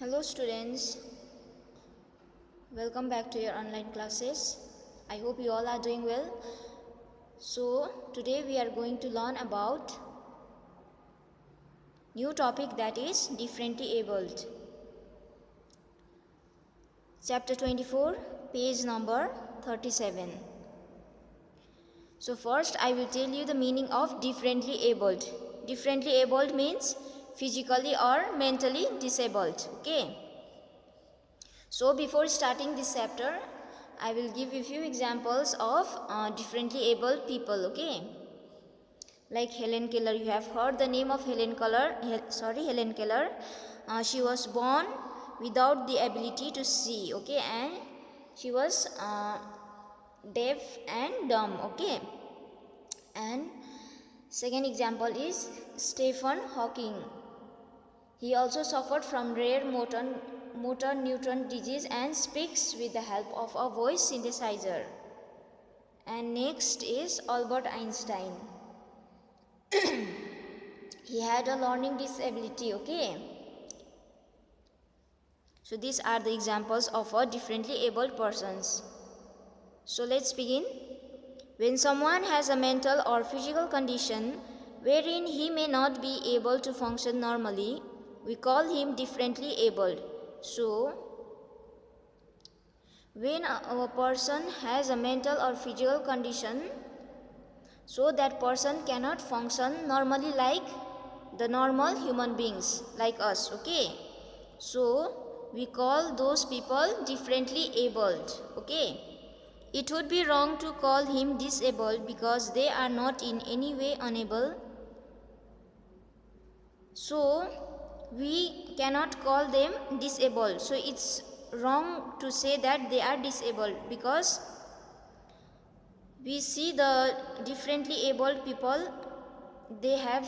Hello students, welcome back to your online classes. I hope you all are doing well. So today we are going to learn about new topic, that is differently abled. Chapter 24, page number 37. So first I will tell you the meaning of differently abled. Differently abled means physically or mentally disabled. Okay. So before starting this chapter, I will give you a few examples of differently abled people. Okay. Like Helen Keller, you have heard the name of Helen Keller. Helen Keller. She was born without the ability to see. Okay, and she was deaf and dumb. Okay. And second example is Stephen Hawking. He also suffered from rare motor neuron disease and speaks with the help of a voice synthesizer. And next is Albert Einstein. He had a learning disability. Okay. So these are the examples of a differently abled persons. So let's begin. When someone has a mental or physical condition wherein he may not be able to function normally, we call him differently abled. So, when a person has a mental or physical condition, so that person cannot function normally like the normal human beings like us. Okay. So, we call those people differently abled. Okay. It would be wrong to call him disabled because they are not in any way unable. So, we cannot call them disabled. So, it's wrong to say that they are disabled because we see the differently abled people, they have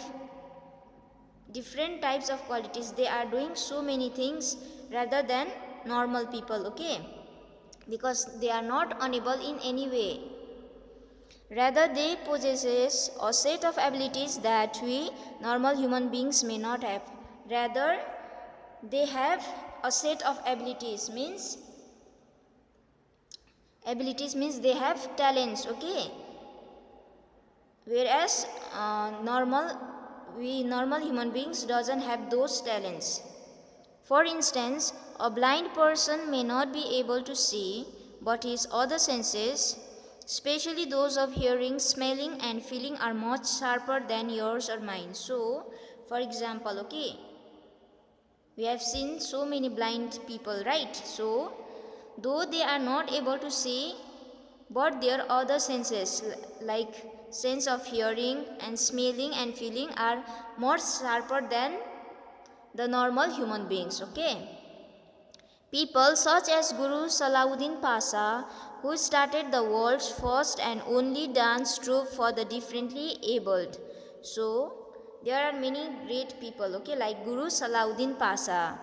different types of qualities. They are doing so many things rather than normal people. Okay. Because they are not unable in any way. Rather, they possess a set of abilities that we normal human beings may not have. Rather, they have a set of abilities means they have talents. Okay. Whereas normal human beings doesn't have those talents. For instance, a blind person may not be able to see, but his other senses, especially those of hearing, smelling and feeling, are much sharper than yours or mine. So, for example, okay, we have seen so many blind people, right? So, though they are not able to see, but their other senses like sense of hearing and smelling and feeling are more sharper than the normal human beings. Okay. People such as Guru Salahuddin Pasha, who started the world's first and only dance troupe for the differently abled. So, there are many great people, okay, like Guru Salahuddin Pasha,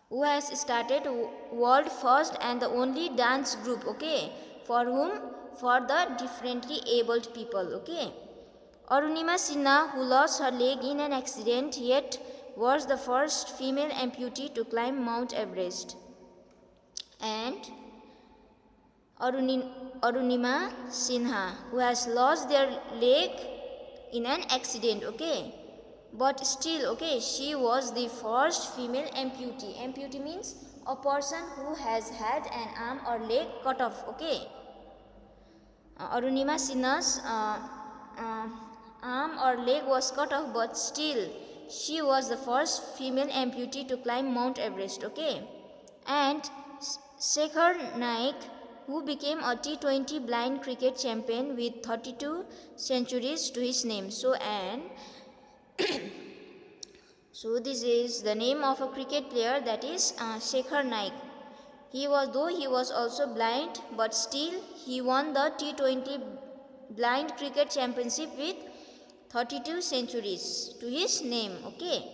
who has started world first and the only dance group, okay, for whom? For the differently abled people, okay. Arunima Sinha, who lost her leg in an accident yet was the first female amputee to climb Mount Everest. And Arunima Sinha, who has lost their leg in an accident, okay. But still, okay, she was the first female amputee. Amputee means a person who has had an arm or leg cut off, okay. Arunima Sinha's arm or leg was cut off, but still she was the first female amputee to climb Mount Everest. Okay. And Shekhar Naik, who became a T20 blind cricket champion with 32 centuries to his name. So this is the name of a cricket player, that is Shekhar Naik. Though he was also blind, but still he won the T20 blind cricket championship with 32 centuries to his name. Okay.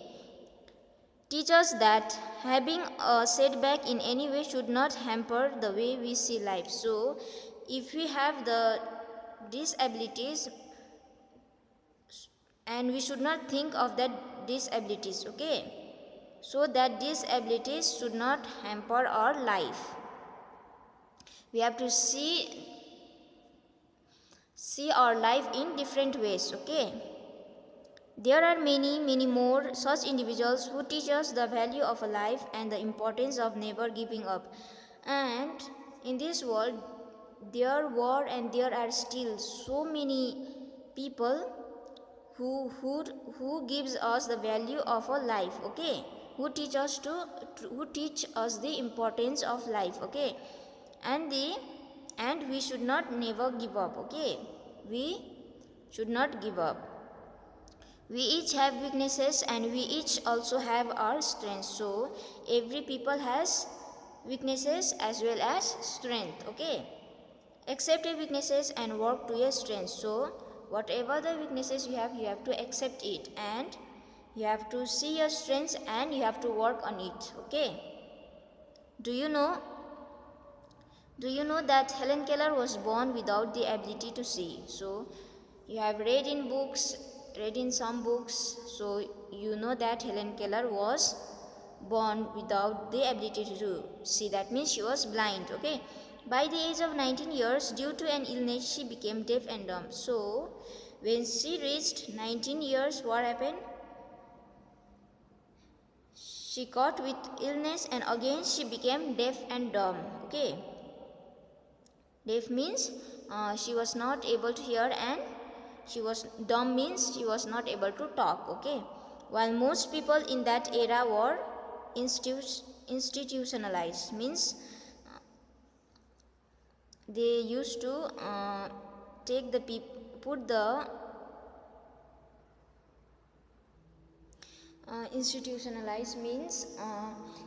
Teach us that having a setback in any way should not hamper the way we see life. So, if we have the disabilities, and we should not think of that disabilities. Okay. so that these abilities should not hamper our life. We have to see our life in different ways, okay? There are many more such individuals who teach us the value of a life and the importance of never giving up. And in this world, there were and there are still so many people who gives us the value of a life, okay? Who teach us the importance of life, okay? And we should not never give up, okay? We should not give up. We each have weaknesses and we each also have our strengths. So every people has weaknesses as well as strength, okay? Accept your weaknesses and work to your strengths. So whatever the weaknesses you have to accept it, and you have to see your strengths and you have to work on it, okay? Do you know that Helen Keller was born without the ability to see? So you have read in some books, so you know that Helen Keller was born without the ability to see. That means she was blind, okay? By the age of 19 years, due to an illness, she became deaf and dumb. So when she reached 19 years, what happened? She caught with illness and again she became deaf and dumb, okay? Deaf means she was not able to hear, and she was dumb means she was not able to talk, okay? While most people in that era were institutionalized, means they used to put the institutionalized means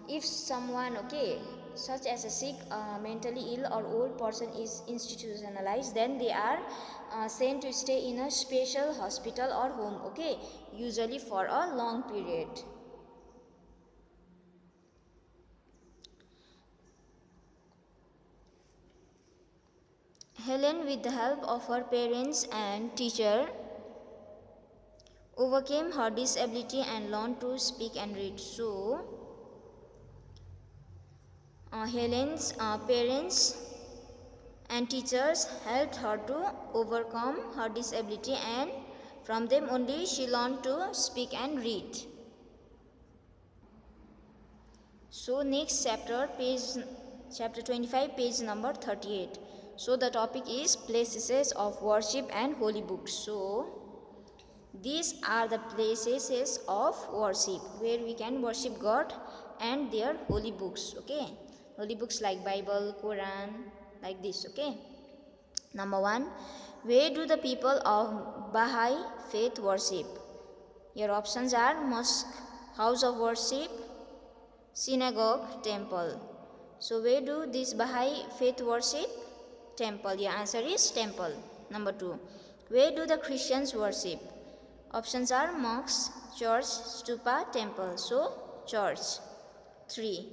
if someone, okay, such as a sick, mentally ill or old person is institutionalized, then they are sent to stay in a special hospital or home, okay, usually for a long period. Helen, with the help of her parents and teacher, overcame her disability and learned to speak and read. So Helen's parents and teachers helped her to overcome her disability, and from them only she learned to speak and read. So next chapter 25, page number 38. So the topic is places of worship and holy books. So these are the places of worship where we can worship God and their holy books, okay? Holy books like Bible, Quran, like this, okay? Number 1, where do the people of Baha'i faith worship? Your options are mosque, house of worship, synagogue, temple. So where do this Baha'i faith worship? Temple. Your answer is temple. Number 2, where do the Christians worship? Options are mosque, church, stupa, temple. So church. 3,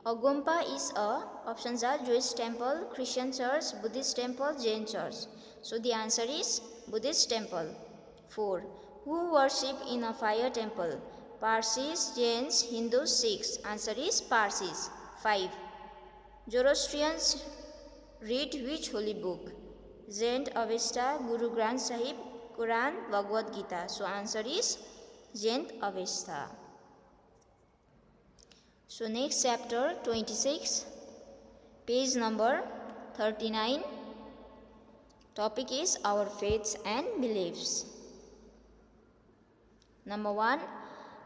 Agompa is a, options are Jewish temple, Christian church, Buddhist temple, Jain church. So the answer is Buddhist temple. 4, who worship in a fire temple? Parsis, Jains, Hindus, Sikhs. Answer is Parsis. 5, Zoroastrians read which holy book? Zend, Avesta, Guru Granth Sahib, Quran, Bhagavad Gita. So answer is Zend Avesta. So next chapter 26, page number 39. Topic is our faiths and beliefs. Number 1,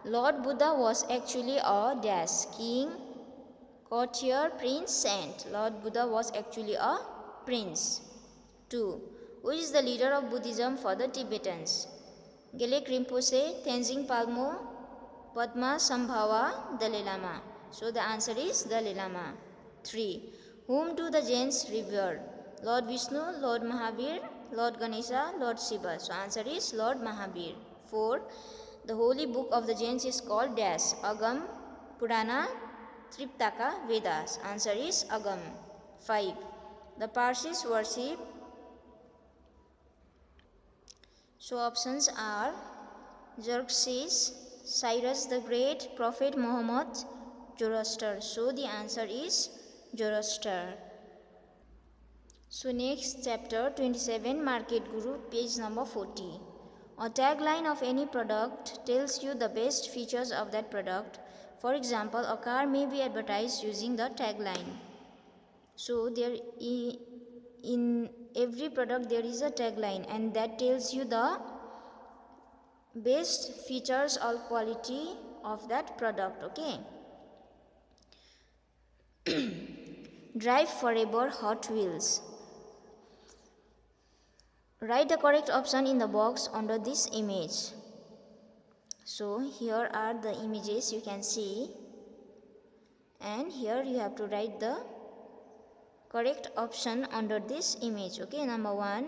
Lord Buddha was actually a dash, king, courtier, prince, saint. Lord Buddha was actually a prince. 2, who is the leader of Buddhism for the Tibetans? Gelek Rinpoche, Tenzing Palmo, Padma Sambhava, Dalai Lama. So the answer is Dalai Lama. 3, whom do the Jains revere? Lord Vishnu, Lord Mahavir, Lord Ganesha, Lord Shiva. So answer is Lord Mahavir. 4, the holy book of the Jains is called dash, Agam, Purana, Triptaka, Vedas. Answer is Agam. 5, the Parsis worship. So options are Xerxes, Cyrus the Great, Prophet Muhammad, Zoroaster. So the answer is Zoroaster. So next chapter 27, Market Guru, page number 40. A tagline of any product tells you the best features of that product. For example, a car may be advertised using the tagline. So there in every product there is a tagline, and that tells you the best features or quality of that product. Okay. Drive Forever Hot Wheels. Write the correct option in the box under this image. So here are the images you can see, and here you have to write the correct option under this image. Okay, number 1.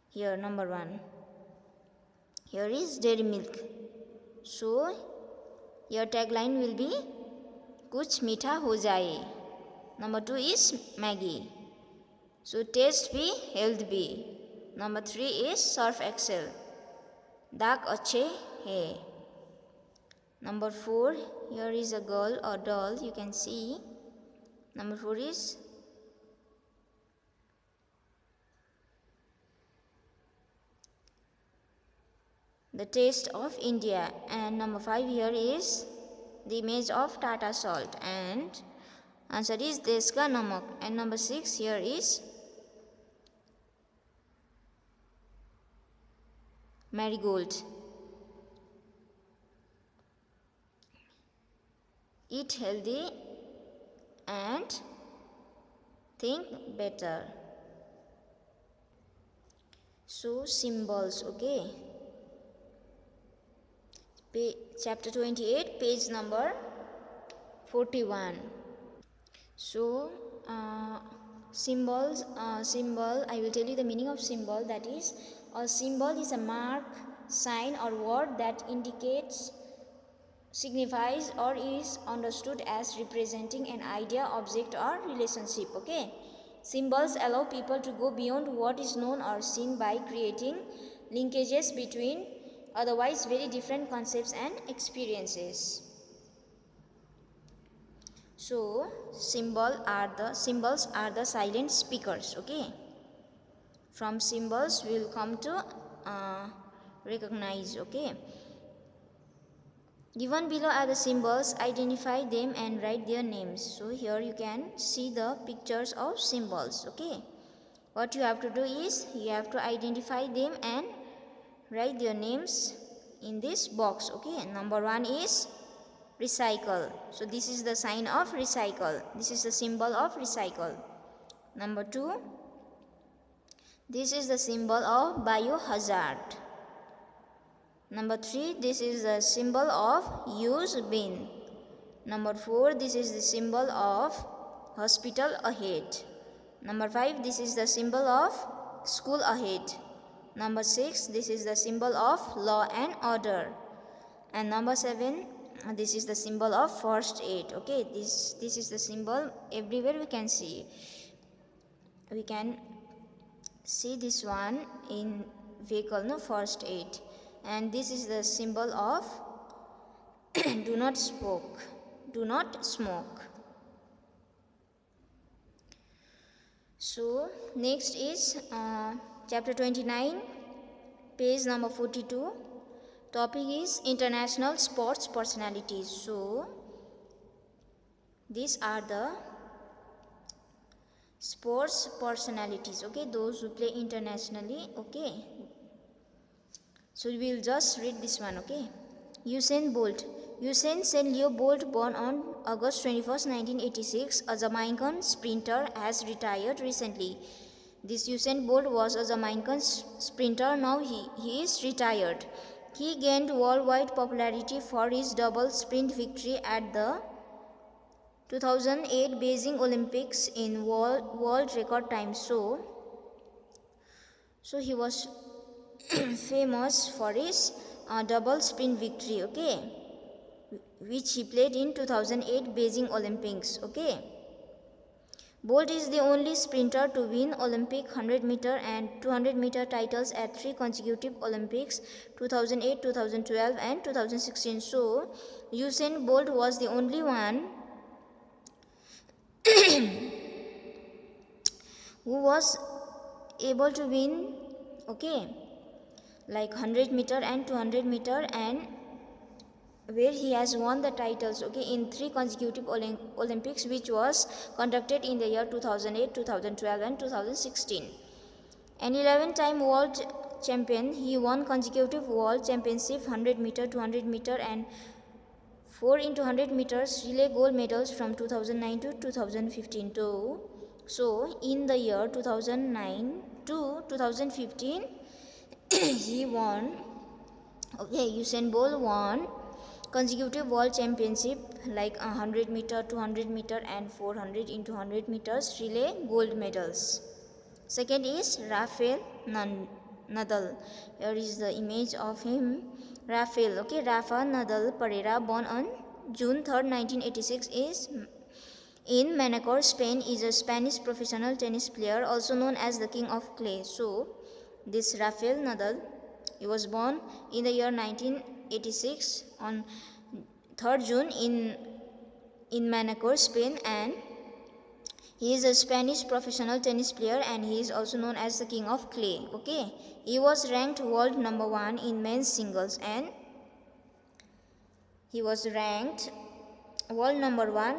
Here number 1. Here is Dairy Milk. So your tagline will be Kuch Meetha Ho Jaye. Number 2 is Maggi. So taste bhi, health bhi. Number 3 is Surf Excel. Daag achhe hai. Number 4, here is a girl or doll you can see. Number 4 is the taste of India. And number 5 here is the image of Tata Salt. And answer is Desh Ka Namak. And number 6 here is Marigold. Eat healthy and think better. So symbols. Okay. Chapter 28, page number 41. So symbols, symbol, I will tell you the meaning of symbol. That is, a symbol is a mark, sign or word that indicates, signifies or is understood as representing an idea, object or relationship. Okay. Symbols allow people to go beyond what is known or seen by creating linkages between otherwise very different concepts and experiences. So symbols are the silent speakers. Okay. From symbols we will come to recognize. Okay. Given below are the symbols. Identify them and write their names. So here you can see the pictures of symbols. Okay. What you have to do is you have to identify them and write their names in this box. Okay. Number 1 is recycle. So this is the sign of recycle. This is the symbol of recycle. Number 2, this is the symbol of biohazard. Number 3, this is the symbol of use bin. Number 4, this is the symbol of hospital ahead. Number 5, this is the symbol of school ahead. Number 6, this is the symbol of law and order. And number 7, this is the symbol of first aid. Okay, this is the symbol everywhere we can see. We can see this one in vehicle, no, first aid. And this is the symbol of do not smoke. Do not smoke. So next is chapter 29, page number 42. Topic is international sports personalities. So these are the sports personalities. Okay, those who play internationally. Okay, so we will just read this one. Okay. Usain Bolt. Usain Leo Bolt, born on August 21st, 1986, a Jamaican sprinter, has retired recently. This Usain Bolt was a Jamaican sprinter. Now he is retired. He gained worldwide popularity for his double sprint victory at the 2008 Beijing Olympics in world record time. So he was famous for his double sprint victory. Okay, which he played in 2008 Beijing Olympics. Okay, Bolt is the only sprinter to win Olympic 100-meter and 200-meter titles at 3 consecutive Olympics, 2008, 2012 and 2016. So, Usain Bolt was the only one who was able to win, okay, like 100-meter and 200-meter, and where he has won the titles, okay, in 3 consecutive Olympics, which was conducted in the year 2008, 2012 and 2016. An 11-time world champion, he won consecutive world championship 100-meter, 200-meter and 4 into 100 meters relay gold medals from 2009 to 2015 too. So in the year 2009 to 2015 he won, okay, Usain Bolt won consecutive world championship like 100-meter, 200-meter and 400 into 100 meters relay gold medals. Second is Rafael Nadal. Here is the image of him. Rafael, okay, Rafa Nadal Pereira, born on June 3rd, 1986, is in Manacor, Spain, is a Spanish professional tennis player, also known as the King of Clay. So, this Rafael Nadal, he was born in the year 1986 on 3rd June in Manacor, Spain, and he is a Spanish professional tennis player and he is also known as the King of Clay. Okay, he was ranked world number 1 in men's singles and he was ranked world number 1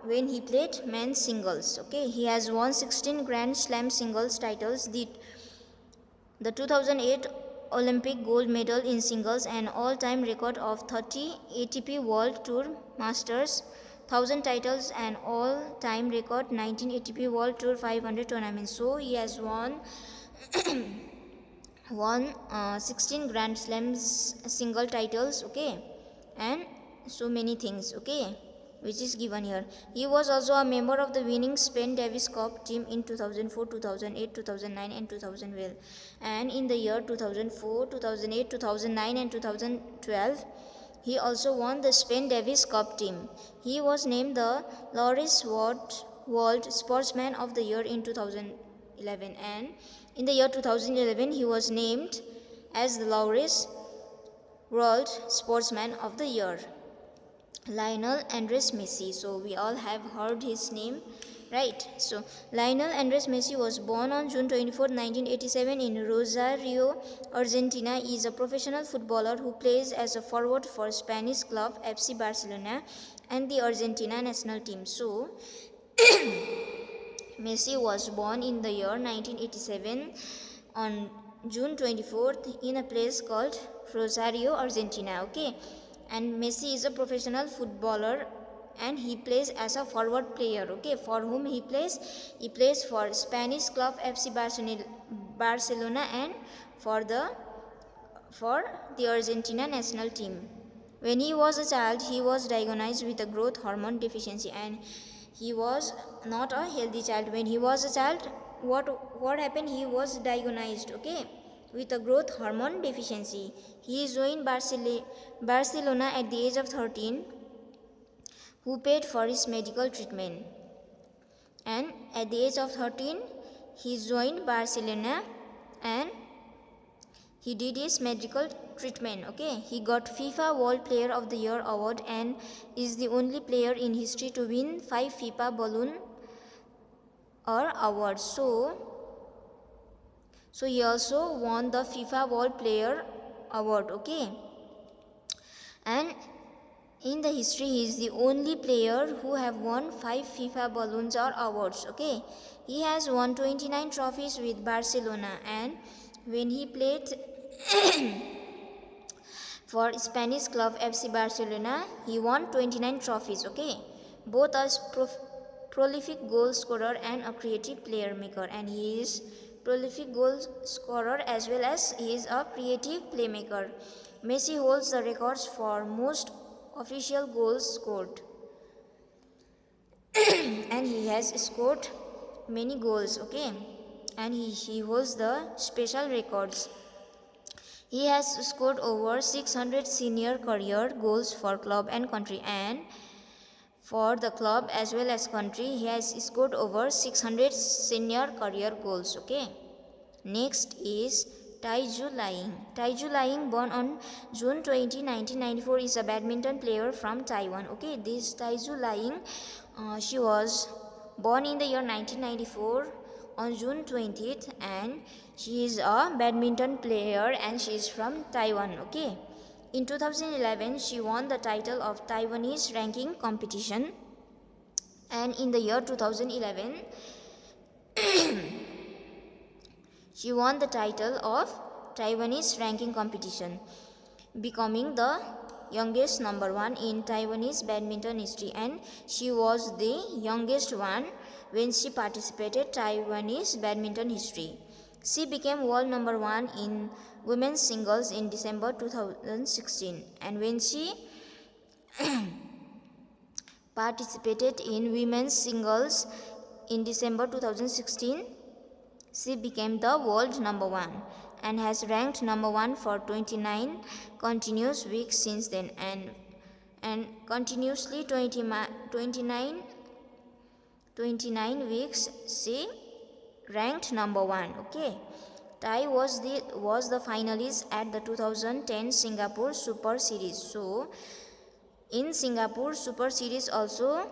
when he played men's singles. Okay, he has won 16 Grand Slam singles titles, the 2008 Olympic gold medal in singles, and all-time record of 30 ATP World Tour Masters 1000 titles, and all-time record 19 ATP World Tour 500 tournaments. So he has won 16 Grand Slams single titles, okay, and so many things, okay, which is given here. He was also a member of the winning Spain Davis Cup team in 2004, 2008, 2009 and 2012. And in the year 2004, 2008, 2009 and 2012, he also won the Spain Davis Cup team. He was named the Laureus World Sportsman of the Year in 2011, and in the year 2011 he was named as the Laureus World Sportsman of the Year. Lionel Andres Messi. So we all have heard his name, right? So Lionel Andres Messi was born on June 24, 1987 in Rosario, Argentina. He is a professional footballer who plays as a forward for Spanish club FC Barcelona and the Argentina national team. So Messi was born in the year 1987 on June 24th in a place called Rosario, Argentina, okay? And Messi is a professional footballer and he plays as a forward player, okay? For whom he plays? He plays for Spanish club FC Barcelona and for the Argentina national team. When he was a child, he was diagnosed with a growth hormone deficiency and he was not a healthy child. When he was a child, what happened? He was diagnosed, okay, with a growth hormone deficiency. He joined Barcelona at the age of 13, who paid for his medical treatment. And at the age of 13, he joined Barcelona and he did his medical treatment, okay. He got FIFA World Player of the Year award and is the only player in history to win 5 FIFA Ballon d'Or awards. So he also won the FIFA World Player Award, okay. And in the history, he is the only player who have won 5 FIFA Ballon d'Or awards, okay. He has won 29 trophies with Barcelona, and when he played for Spanish club FC Barcelona, he won 29 trophies, okay. Both as prolific goal scorer and a creative player maker, and he is prolific goal scorer as well as he is a creative playmaker. Messi holds the records for most official goals scored and he has scored many goals, okay, and he holds the special records. He has scored over 600 senior career goals for club and country and For the club as well as country, he has scored over 600 senior career goals. Okay. Next is Taiju Laing. Taiju Laing, born on June 20, 1994, is a badminton player from Taiwan. Okay, this Taiju Laing, she was born in the year 1994 on June 20th, and she is a badminton player and she is from Taiwan. Okay. In 2011, she won the title of Taiwanese ranking competition, and in the year 2011, she won the title of Taiwanese ranking competition, becoming the youngest number one in Taiwanese badminton history, and she was the youngest one when she participated Taiwanese badminton history. She became world number one in women's singles in December 2016, and when she participated in women's singles in December 2016, she became the world number one and has ranked number one for 29 continuous weeks since then, and continuously 29 weeks she ranked number one. Okay. Tai was the finalist at the 2010 Singapore Super Series. So in Singapore Super Series also,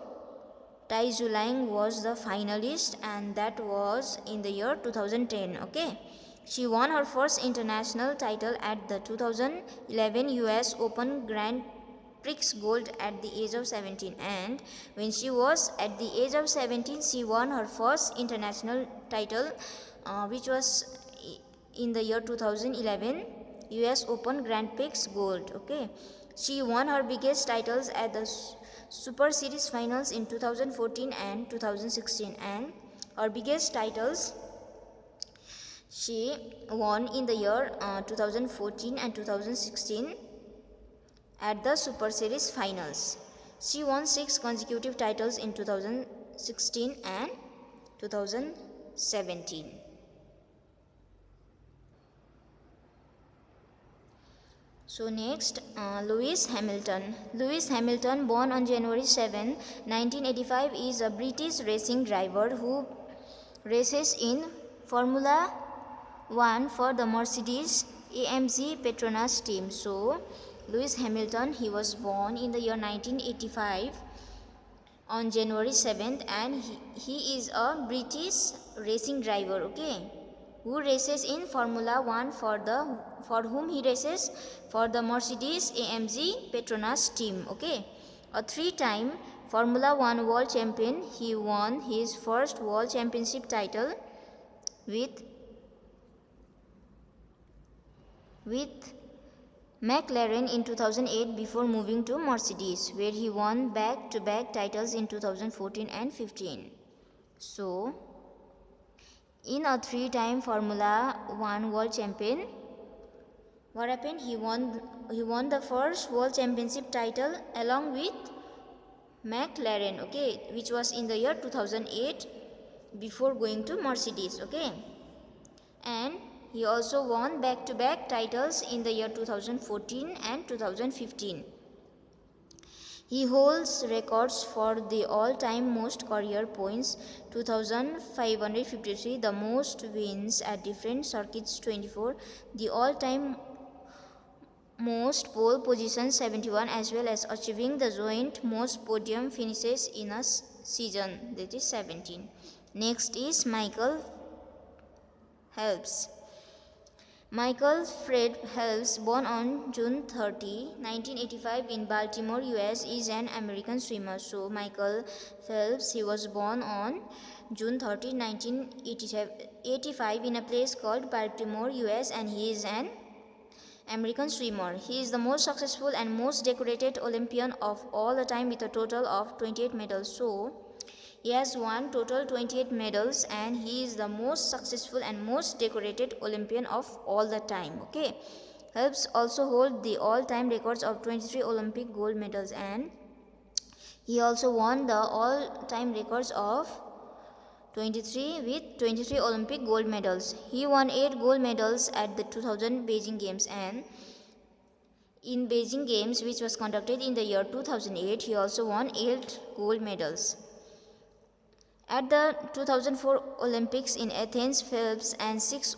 Taiju Laing was the finalist, and that was in the year 2010. Okay. She won her first international title at the 2011 US Open Grand Prix Gold at the age of 17, and when she was at the age of 17, she won her first international title, which was in the year 2011 US Open Grand Prix Gold. Okay. She won her biggest titles at the Super Series finals in 2014 and 2016, and her biggest titles she won in the year 2014 and 2016 at the Super Series finals. She won 6 consecutive titles in 2016 and 2017. So next, Lewis Hamilton. Lewis Hamilton, born on January 7, 1985, is a British racing driver who races in Formula 1 for the Mercedes-AMG Petronas team. So Lewis Hamilton, he was born in the year 1985 on January 7th, and he is a British racing driver. Okay, who races in Formula 1 for whom he races for the Mercedes-AMG Petronas team. Okay, a 3-time Formula 1 world champion, he won his first world championship title with McLaren in 2008 before moving to Mercedes, where he won back-to-back titles in 2014 and 15. So, in a 3-time Formula 1 world champion, what happened? He won the first world championship title along with McLaren, okay, which was in the year 2008 before going to Mercedes. Okay, and he also won back-to-back titles in the year 2014 and 2015. He holds records for the all-time most career points, 2,553, the most wins at different circuits, 24, the all-time most pole positions, 71, as well as achieving the joint most podium finishes in a season, that is 17. Next is Michael Phelps. Michael Fred Phelps, born on June 30, 1985 in Baltimore, US, is an American swimmer. So Michael Phelps, he was born on June 30, 1985 in a place called Baltimore, US, and he is an American swimmer. He is the most successful and most decorated Olympian of all the time with a total of 28 medals. So he has won total 28 medals, and he is the most successful and most decorated Olympian of all the time. Okay, Phelps also holds the all-time records of 23 Olympic gold medals, and he also won the all-time records of 23 Olympic gold medals. He won 8 gold medals at the 2000 Beijing Games, and In Beijing Games, which was conducted in the year 2008, he also won 8 gold medals. At the 2004 Olympics in Athens, Phelps and 6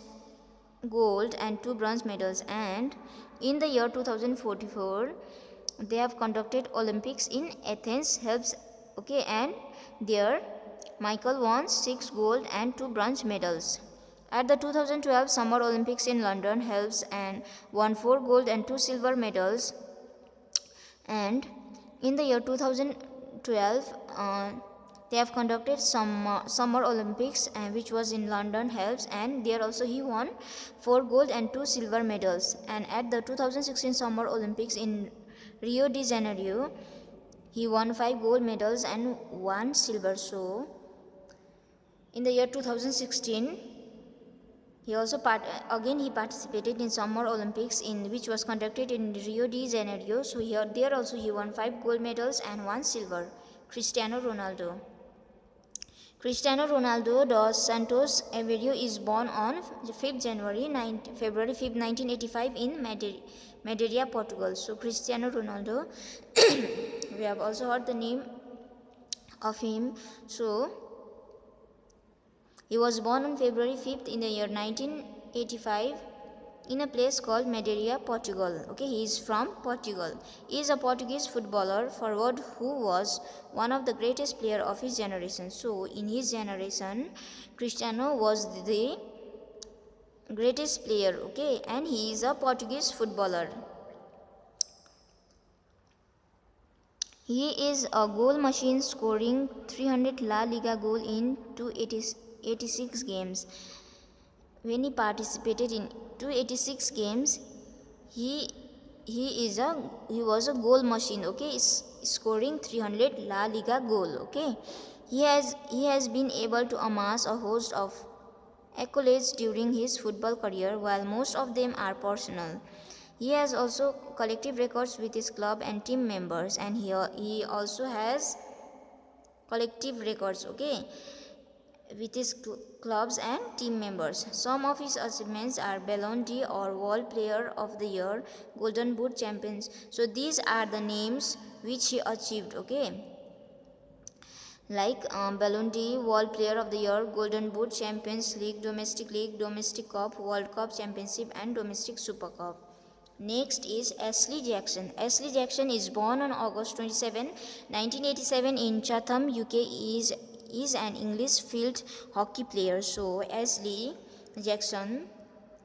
gold and 2 bronze medals. And in the year 2044, they have conducted Olympics in Athens, Phelps, okay, and there Michael won 6 gold and 2 bronze medals. At the 2012 Summer Olympics in London, Phelps and won 4 gold and 2 silver medals. And in the year 2012, they have conducted some Summer Olympics, which was in London, Phelps, and there also he won 4 gold and 2 silver medals. And at the 2016 Summer Olympics in Rio de Janeiro, he won 5 gold medals and 1 silver. So in the year 2016, he also participated in Summer Olympics which was conducted in Rio de Janeiro. So there also he won 5 gold medals and 1 silver. Cristiano Ronaldo. Cristiano Ronaldo dos Santos Aveiro is born on 5th February 5, 1985 in Madeira, Portugal. So Cristiano Ronaldo, we have also heard the name of him. So he was born on February 5th in the year 1985 in a place called Madeira, Portugal. Okay, he is from Portugal. He is a Portuguese footballer forward who was one of the greatest player of his generation. So in his generation, Cristiano was the greatest player, okay, and he is a Portuguese footballer. He is a goal machine, scoring 300 La Liga goal in 286 games. When he participated in 286 games, he was a goal machine, okay, scoring 300 La Liga goal, okay. He has been able to amass a host of accolades during his football career, while most of them are personal. He has also collective records with his club and team members, and he also has collective records, okay, with his clubs and team members. Some of his achievements are Ballon d'Or, World Player of the Year, Golden Boot champions. So these are the names which he achieved, okay, like Ballon d'Or, World Player of the Year, Golden Boot, Champions League, Domestic Cup, World Cup Championship, and Domestic Super Cup. Next is Ashley Jackson. Ashley Jackson is born on August 27, 1987 in Chatham, UK. Is an English field hockey player. So Ashley Jackson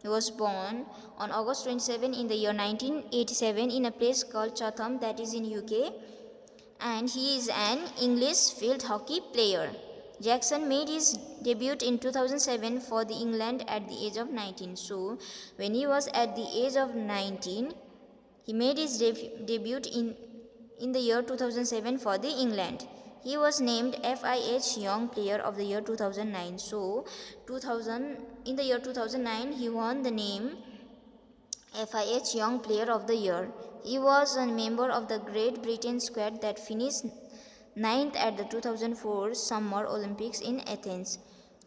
was born on August 27 in the year 1987 in a place called Chatham, that is in UK, and he is an English field hockey player. Jackson made his debut in 2007 for the England at the age of 19. So when he was at the age of 19, he made his debut in the year 2007 for the England. He was named FIH Young Player of the Year 2009. So in the year 2009, he won the name FIH Young Player of the Year. He was a member of the Great Britain squad that finished 9th at the 2004 Summer Olympics in Athens,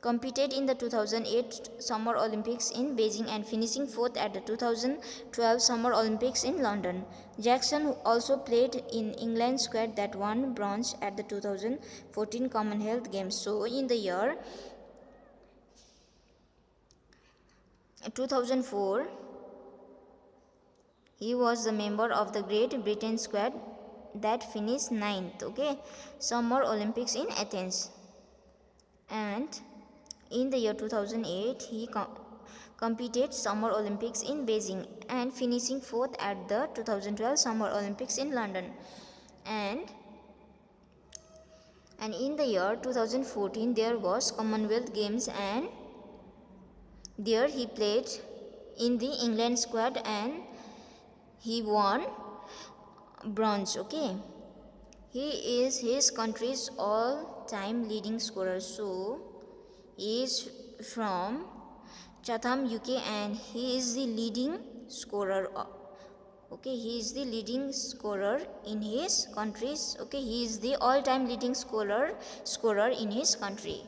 competed in the 2008 Summer Olympics in Beijing, and finishing 4th at the 2012 Summer Olympics in London. Jackson also played in England squad that won bronze at the 2014 Commonwealth Games. So in the year 2004, he was a member of the Great Britain squad that finished 9th, okay, Summer Olympics in Athens. And in the year 2008, he competed Summer Olympics in Beijing and finishing 4th at the 2012 Summer Olympics in London. And in the year 2014, there was Commonwealth Games, and there he played in the England squad and he won bronze, okay. He is his country's all-time leading scorer. So he is from Chatham, UK, and he is the leading scorer, okay. He is the leading scorer in his country's, okay. He is the all-time leading scorer in his country.